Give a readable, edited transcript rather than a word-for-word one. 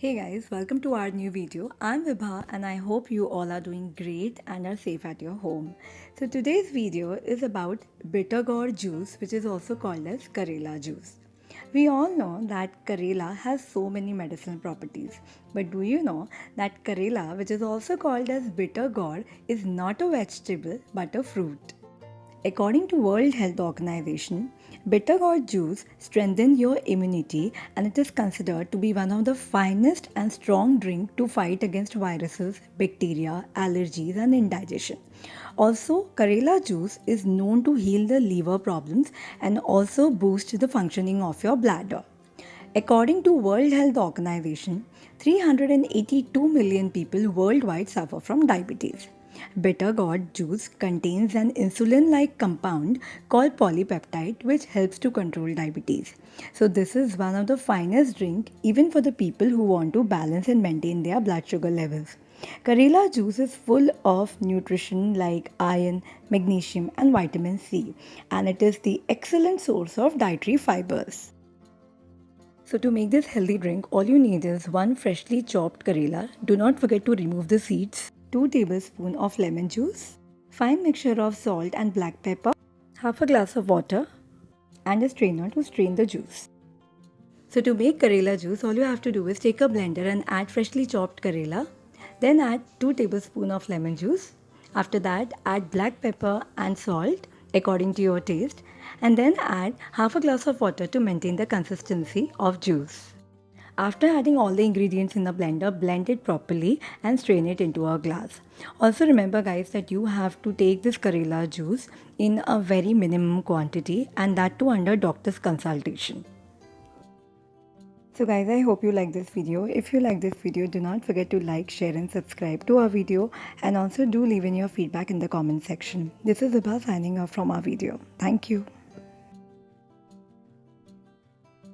Hey guys, welcome to our new video. I'm Vibha and I hope you all are doing great and are safe at your home. So today's video is about bitter gourd juice, which is also called as Karela juice. We all know that Karela has so many medicinal properties, but do you know that Karela, which is also called as bitter gourd, is not a vegetable but a fruit? According to World Health Organization, bitter gourd juice strengthens your immunity and it is considered to be one of the finest and strong drink to fight against viruses, bacteria, allergies and indigestion. Also, Karela juice is known to heal the liver problems and also boost the functioning of your bladder. According to World Health Organization, 382 million people worldwide suffer from diabetes. Bitter gourd juice contains an insulin-like compound called polypeptide which helps to control diabetes. So this is one of the finest drink even for the people who want to balance and maintain their blood sugar levels. Karela juice is full of nutrition like iron, magnesium and vitamin C, and it is the excellent source of dietary fibers. So to make this healthy drink, all you need is 1 freshly chopped Karela. Do not forget to remove the seeds. 2 tablespoons of lemon juice. Fine mixture of salt and black pepper. Half a glass of water. And a strainer to strain the juice. So to make Karela juice, all you have to do is take a blender and add freshly chopped Karela. Then add 2 tablespoons of lemon juice. After that, add black pepper and salt according to your taste, and then add half a glass of water to maintain the consistency of juice. After adding all the ingredients in the blender, blend it properly and strain it into a glass. Also remember guys that you have to take this Karela juice in a very minimum quantity, and that too under doctor's consultation. So guys, I hope you like this video. If you like this video, do not forget to like, share and subscribe to our video, and also do leave in your feedback in the comment section. This is Vibha signing off from our video. Thank you.